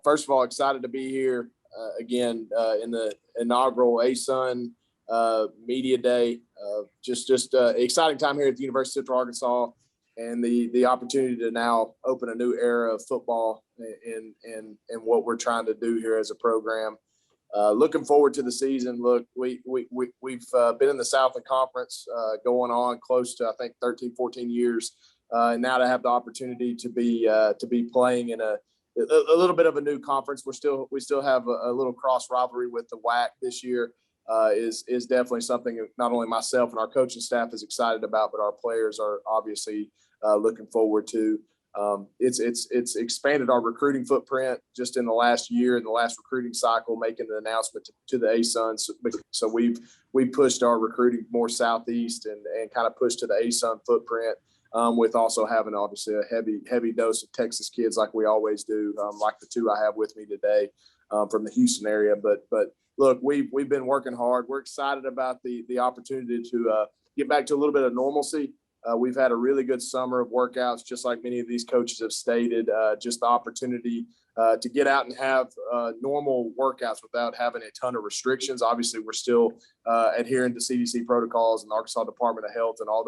first of all, excited to be here again in the inaugural ASUN Media Day. Just exciting time here at the University of Central Arkansas, and the opportunity to now open a new era of football in what we're trying to do here as a program. Looking forward to the season. Look, we've been in the Southland Conference going on close to, I think, 13, 14 years. And now to have the opportunity to be playing in a little bit of a new conference. We still have a little cross rivalry with the WAC this year. Is definitely something not only myself and our coaching staff is excited about, but our players are obviously looking forward to. It's expanded our recruiting footprint just in the last year, in the last recruiting cycle, making the announcement to the ASUN. So we've pushed our recruiting more southeast and kind of pushed to the ASUN footprint, with also having obviously a heavy dose of Texas kids like we always do, like the two I have with me today from the Houston area. But look, we've been working hard. We're excited about the opportunity to get back to a little bit of normalcy. We've had a really good summer of workouts, just like many of these coaches have stated, just the opportunity to get out and have normal workouts without having a ton of restrictions. Obviously, we're still adhering to CDC protocols and the Arkansas Department of Health and all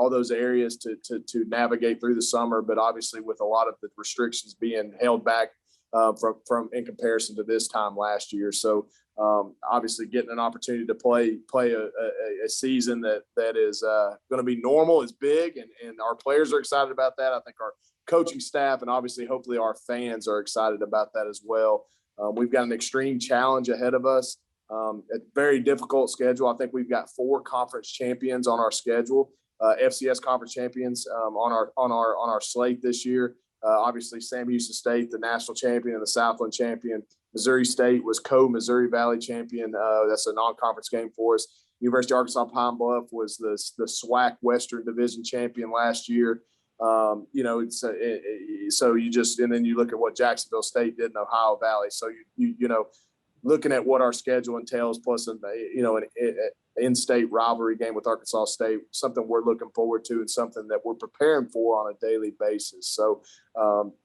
those areas to navigate through the summer. But obviously, with a lot of the restrictions being held back from in comparison to this time last year. So obviously getting an opportunity to play a season that is going to be normal is big, and our players are excited about that. I think our coaching staff and obviously hopefully our fans are excited about that as well. We've got an extreme challenge ahead of us, a very difficult schedule. I think we've got 4 conference champions on our schedule, FCS conference champions on our slate this year. Obviously, Sam Houston State, the national champion and the Southland champion. Missouri State was co-Missouri Valley champion. That's a non-conference game for us. University of Arkansas Pine Bluff was the SWAC Western Division champion last year. So you just, and then you look at what Jacksonville State did in Ohio Valley. So you know, looking at what our schedule entails, plus an in-state rivalry game with Arkansas State, something we're looking forward to and something that we're preparing for on a daily basis. So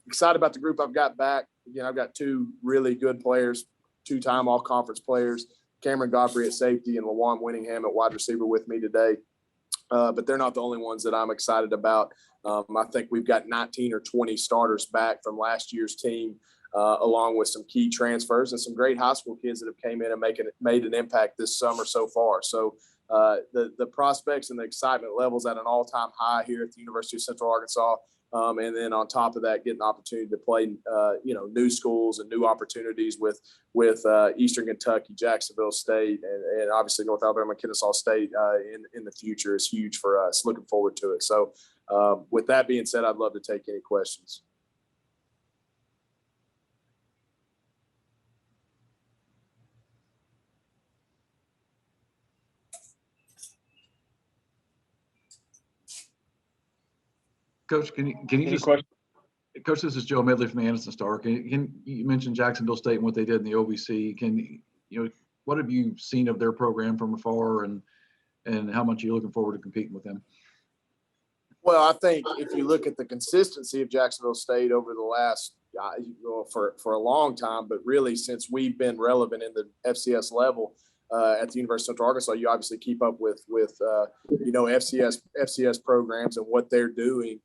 excited about the group I've got back. Again, I've got 2 really good players, 2-time all-conference players, Cameron Godfrey at safety and Lujuan Winningham at wide receiver with me today. But they're not the only ones that I'm excited about. I think we've got 19 or 20 starters back from last year's team, along with some key transfers and some great high school kids that have came in and made an impact this summer so far. So the prospects and the excitement levels at an all-time high here at the University of Central Arkansas. And then on top of that, getting an opportunity to play, new schools and new opportunities with Eastern Kentucky, Jacksonville State, and obviously North Alabama, Kennesaw State in the future is huge for us. Looking forward to it. So with that being said, I'd love to take any questions. Coach, can you just question? Coach, this is Joe Medley from the Anderson Star. Can you mentioned Jacksonville State and what they did in the OVC? What have you seen of their program from afar, and how much are you looking forward to competing with them? Well, I think if you look at the consistency of Jacksonville State over the last for a long time, but really since we've been relevant in the FCS level at the University of Central Arkansas, you obviously keep up with FCS programs and what they're doing.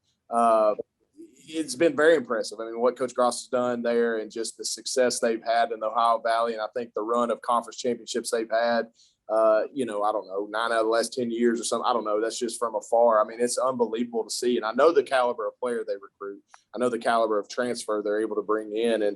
It's been very impressive. I mean, what Coach Gross has done there and just the success they've had in the Ohio Valley, and I think the run of conference championships they've had, I don't know, 9 out of the last 10 years or something. I don't know. That's just from afar. I mean, it's unbelievable to see. And I know the caliber of player they recruit. I know the caliber of transfer they're able to bring in. And,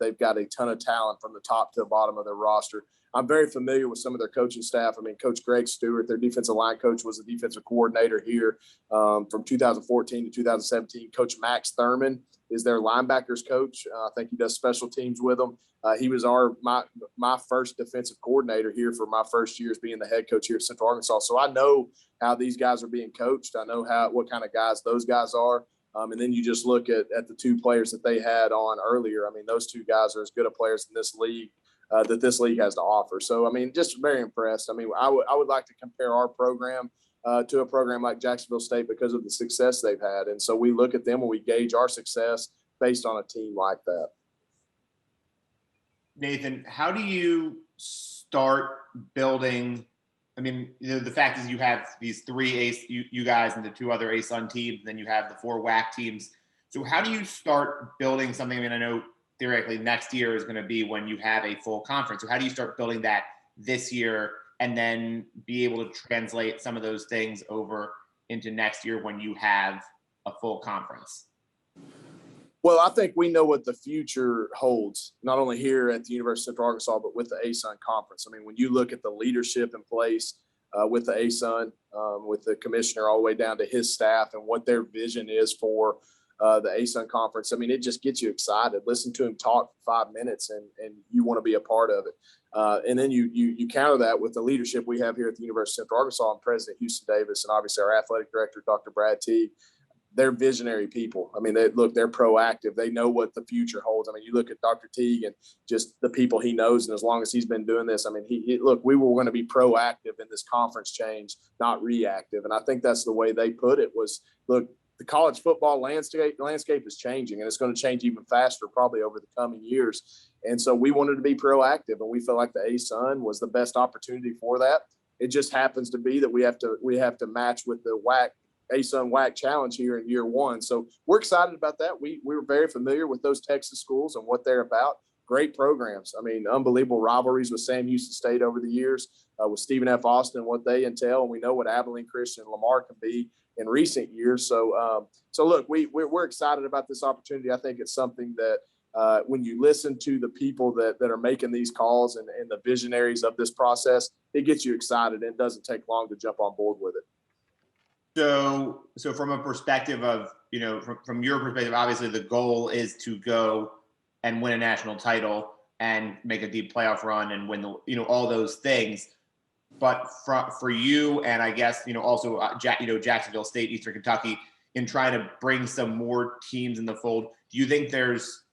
they've got a ton of talent from the top to the bottom of their roster. I'm very familiar with some of their coaching staff. I mean, Coach Greg Stewart, their defensive line coach, was the defensive coordinator here from 2014 to 2017. Coach Max Thurman is their linebackers coach. I think he does special teams with them. He was my first defensive coordinator here for my first years being the head coach here at Central Arkansas. So I know how these guys are being coached. I know what kind of guys those guys are. And then you just look at the 2 players that they had on earlier. I mean, those 2 guys are as good a players in this league that this league has to offer. So, I mean, just very impressed. I mean, I would like to compare our program to a program like Jacksonville State because of the success they've had. And so we look at them when we gauge our success based on a team like that. Nathan, how do you start building? I mean, the fact is you have these three you guys and the two other ASUN teams, then you have the 4 WAC teams. So how do you start building something? I mean, I know theoretically next year is going to be when you have a full conference. So how do you start building that this year and then be able to translate some of those things over into next year when you have a full conference? Well, I think we know what the future holds, not only here at the University of Central Arkansas, but with the ASUN conference. I mean, when you look at the leadership in place with the ASUN, with the commissioner all the way down to his staff and what their vision is for the ASUN conference, I mean, it just gets you excited. Listen to him talk for 5 minutes and you want to be a part of it. And then you counter that with the leadership we have here at the University of Central Arkansas and President Houston Davis and obviously our athletic director, Dr. Brad Teague. They're visionary people. I mean, they're proactive. They know what the future holds. I mean, you look at Dr. Teague and just the people he knows, and as long as he's been doing this, I mean, we were going to be proactive in this conference change, not reactive. And I think that's the way they put it was, look, the college football landscape is changing, and it's going to change even faster probably over the coming years. And so we wanted to be proactive, and we felt like the ASUN was the best opportunity for that. It just happens to be that we have to match with the ASUN WAC challenge here in year 1. So we're excited about that. We were very familiar with those Texas schools and what they're about. Great programs. I mean, unbelievable rivalries with Sam Houston State over the years, with Stephen F. Austin, what they entail. And we know what Abilene Christian and Lamar can be in recent years. So look, we're excited about this opportunity. I think it's something that when you listen to the people that are making these calls and the visionaries of this process, it gets you excited. And it doesn't take long to jump on board with it. So from a perspective of, from your perspective, obviously the goal is to go and win a national title and make a deep playoff run and win all those things. But for you, and I guess, also, Jacksonville State, Eastern Kentucky, in trying to bring some more teams in the fold, do you think there's,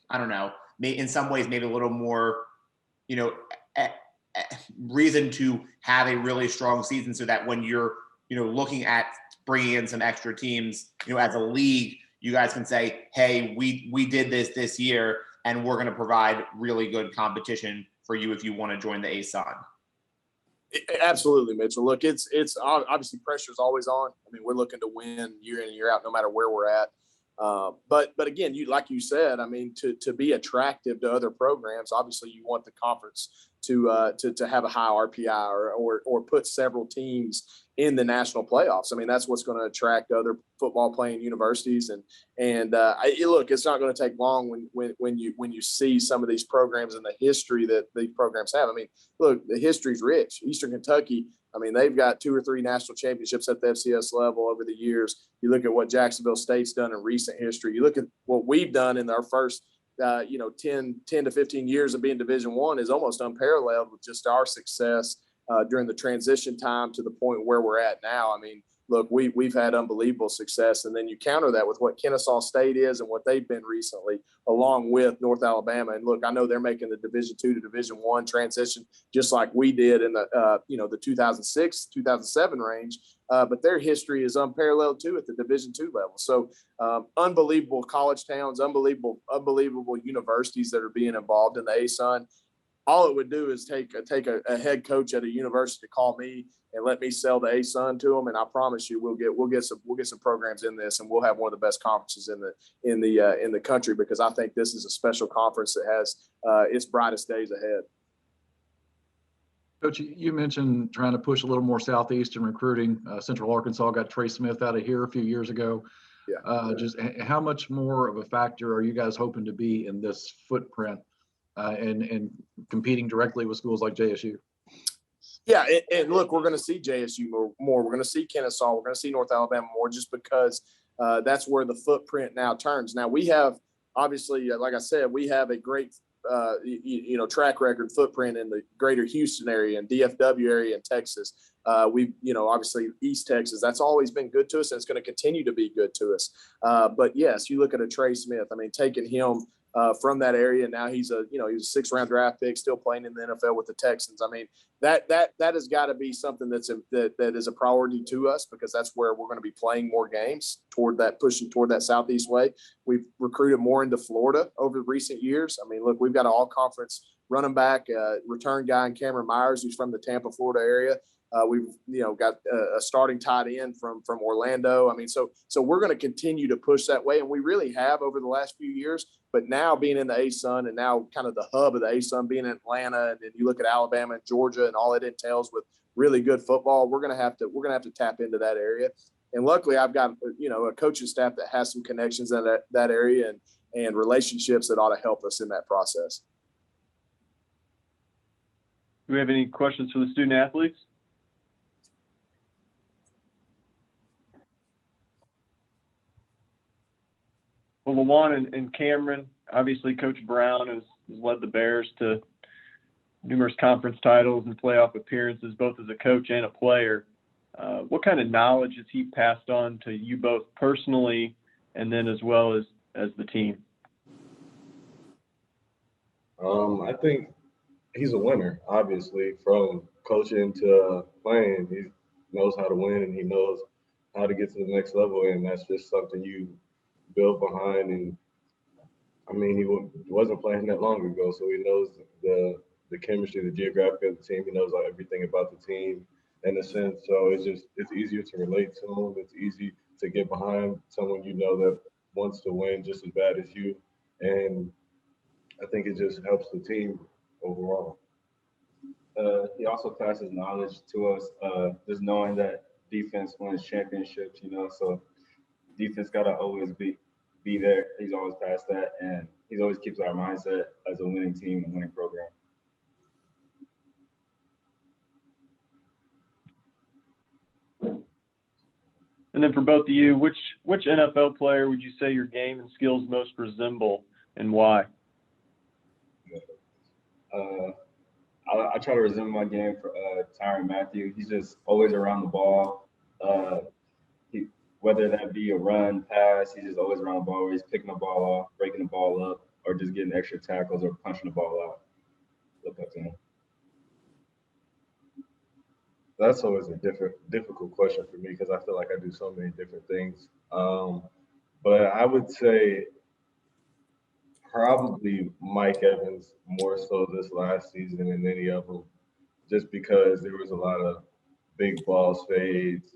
I don't know, in some ways, maybe a little more, reason to have a really strong season so that when you're, looking at bringing in some extra teams, as a league, you guys can say, hey, we did this year, and we're going to provide really good competition for you if you want to join the ASUN. Absolutely, Mitchell. Look, it's obviously pressure is always on. I mean, we're looking to win year in and year out, no matter where we're at. But again, like you said, I mean, to be attractive to other programs, obviously you want the conference to have a high RPI or put several teams in the national playoffs. I mean, that's what's going to attract other football playing universities. And look, it's not going to take long when you see some of these programs and the history that these programs have. I mean, look, the history's rich. Eastern Kentucky, I mean, they've got 2 or 3 national championships at the FCS level over the years. You look at what Jacksonville State's done in recent history. You look at what we've done in our first 10 to 15 years of being Division I is almost unparalleled with just our success during the transition time to the point where we're at now. I mean, look, we've had unbelievable success, and then you counter that with what Kennesaw State is and what they've been recently, along with North Alabama. And look, I know they're making the Division II to Division I transition just like we did in the the 2006, 2007 range. But their history is unparalleled too at the Division II level. So unbelievable college towns, unbelievable universities that are being involved in the ASUN. All it would do is take a head coach at a university to call me and let me sell the ASUN to them, and I promise you, we'll get some programs in this, and we'll have one of the best conferences in the country, because I think this is a special conference that has its brightest days ahead. Coach, you mentioned trying to push a little more southeastern recruiting. Central Arkansas got Trey Smith out of here a few years ago. Yeah. Just how much more of a factor are you guys hoping to be in this footprint and competing directly with schools like JSU? Yeah, and look, we're going to see JSU more. We're going to see Kennesaw. We're going to see North Alabama more, just because that's where the footprint now turns. Now we have, obviously, like I said, we have a great track record footprint in the greater Houston area and DFW area in Texas. We've, obviously East Texas, that's always been good to us, and it's going to continue to be good to us. But yes, you look at a Trey Smith. I mean, taking him from that area. Now he's a 6th-round draft pick, still playing in the NFL with the Texans. I mean, that has got to be something that is a priority to us, because that's where we're going to be playing more games pushing toward that Southeast way. We've recruited more into Florida over recent years. I mean, look, we've got an all-conference running back, return guy in Cameron Myers, who's from the Tampa, Florida area. We've got a starting tight end from Orlando. I mean, so we're going to continue to push that way, and we really have over the last few years. But now being in the ASUN, and now kind of the hub of the ASUN being in Atlanta, and then you look at Alabama and Georgia and all it entails with really good football, we're going to have to tap into that area. And luckily, I've got a coaching staff that has some connections in that area and relationships that ought to help us in that process. Do we have any questions for the student athletes? Well, Lujuan and Cameron, obviously Coach Brown has led the Bears to numerous conference titles and playoff appearances, both as a coach and a player. What kind of knowledge has he passed on to you both personally, and then as well as the team? I think he's a winner, obviously, from coaching to playing. He knows how to win, and he knows how to get to the next level, and that's just something you build behind. And I mean, he wasn't playing that long ago, so he knows the chemistry, the geography of the team. He knows everything about the team in a sense. So it's easier to relate to him. It's easy to get behind someone that wants to win just as bad as you. And I think it just helps the team overall. He also passes knowledge to us, just knowing that defense wins championships, so defense got to always be there. He's always passed that, and he always keeps our mindset as a winning team and winning program. And then for both of you, which NFL player would you say your game and skills most resemble, and why? I try to resemble my game for Tyrann Mathieu. He's just always around the ball. Whether that be a run, pass, he's just always around the ball, where he's picking the ball off, breaking the ball up, or just getting extra tackles or punching the ball out. Look up to him. That's always a difficult question for me, because I feel like I do so many different things. But I would say probably Mike Evans, more so this last season than any of them, just because there was a lot of big ball fades,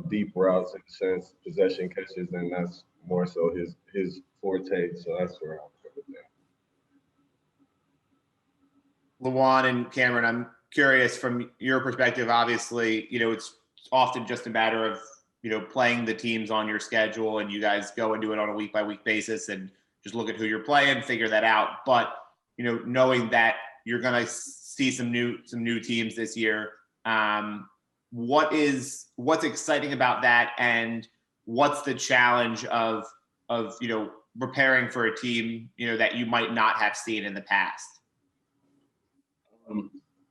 deep routes in a sense, possession catches, and that's more so his forte. So that's where I'll put it there. Lujuan and Cameron, I'm curious from your perspective. Obviously, it's often just a matter of playing the teams on your schedule, and you guys go and do it on a week by week basis and just look at who you're playing, figure that out. But knowing that you're going to see some new teams this year, what's exciting about that, and what's the challenge of preparing for a team that you might not have seen in the past?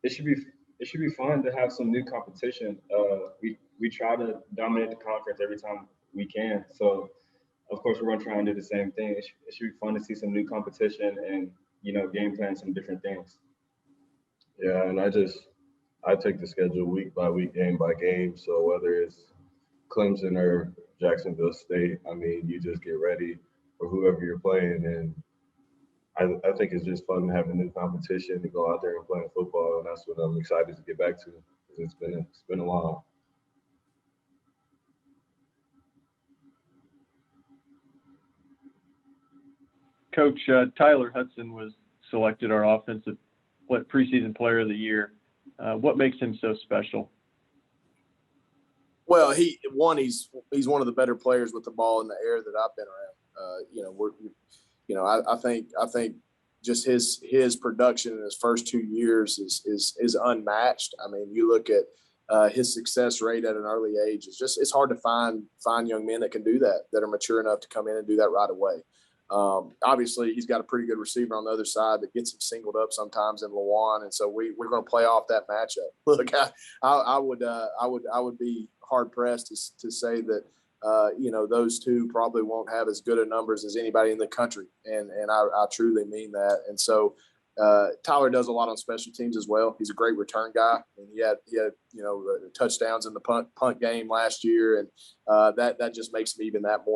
It should be fun to have some new competition. We try to dominate the conference every time we can. So of course we're going to try and do the same thing. It should be fun to see some new competition and game plan some different things. Yeah, and I take the schedule week by week, game by game. So whether it's Clemson or Jacksonville State, I mean, you just get ready for whoever you're playing. And I think it's just fun having new competition to go out there and playing football. And that's what I'm excited to get back to, because it's been a while. Coach, Tyler Hudson was selected our offensive preseason player of the year. What makes him so special? Well, he's one of the better players with the ball in the air that I've been around. I think just his production in his first 2 years is unmatched. I mean, you look at his success rate at an early age. It's hard to find young men that can do that are mature enough to come in and do that right away. Obviously, he's got a pretty good receiver on the other side that gets him singled up sometimes in Lujuan, and so we're going to play off that matchup. Look, I would be hard pressed to say that those two probably won't have as good a numbers as anybody in the country, and I truly mean that. And so Tyler does a lot on special teams as well. He's a great return guy, and he had touchdowns in the punt game last year, and that just makes him even that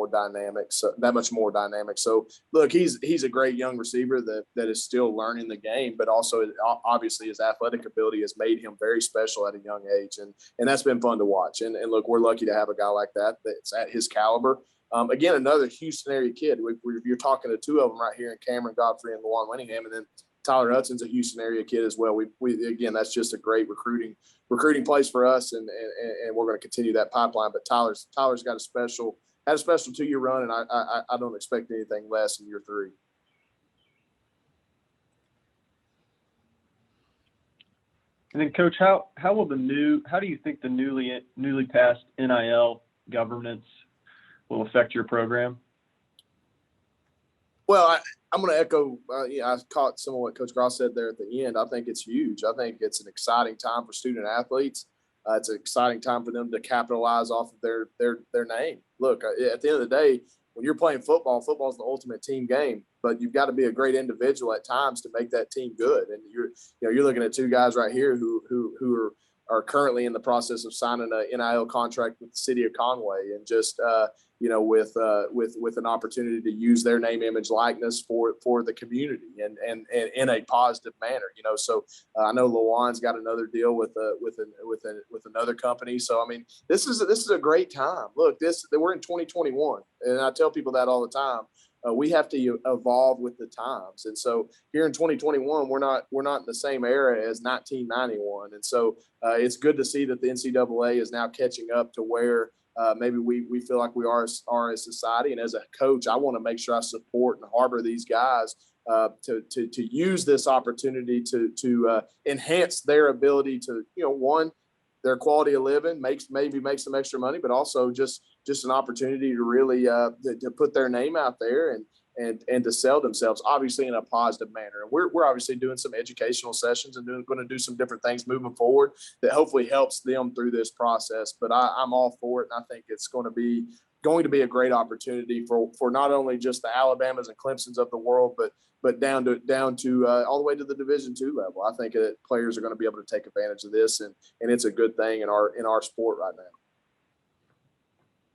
much more dynamic. So look, he's a great young receiver that is still learning the game, but also obviously his athletic ability has made him very special at a young age, and that's been fun to watch. And look, we're lucky to have a guy like that's at his caliber. Again, another Houston area kid. You're talking to two of them right here in Cameron, Godfrey, and Lujuan Winningham, and then Tyler Hudson's a Houston area kid as well. We again, that's just a great recruiting place for us, and we're going to continue that pipeline. But Tyler's had a special 2-year run, and I don't expect anything less in year 3. And then, Coach, how do you think the newly passed NIL governance will affect your program? Well, I'm going to echo. I caught some of what Coach Gross said there at the end. I think it's huge. I think it's an exciting time for student athletes. It's an exciting time for them to capitalize off of their name. Look, at the end of the day, when you're playing football, football is the ultimate team game. But you've got to be a great individual at times to make that team good. And you're looking at two guys right here who are currently in the process of signing an NIL contract with the city of Conway, and just with an opportunity to use their name, image, likeness for the community and in a positive manner. So I know Lujuan's got another deal with another company. So I mean, this is a great time. Look, we're in 2021, and I tell people that all the time. We have to evolve with the times, and so here in 2021, we're not in the same era as 1991, and so it's good to see that the NCAA is now catching up to where maybe we feel like we are as a society. And as a coach, I want to make sure I support and harbor these guys to use this opportunity to enhance their ability to one, their quality of living, maybe make some extra money, but also just an opportunity to really to put their name out there and to sell themselves, obviously in a positive manner. And we're obviously doing some educational sessions and going to do some different things moving forward that hopefully helps them through this process. But I'm all for it, and I think it's going to be a great opportunity for not only just the Alabamas and Clemsons of the world, but down to all the way to the Division II level. I think that players are going to be able to take advantage of this, and it's a good thing in our sport right now.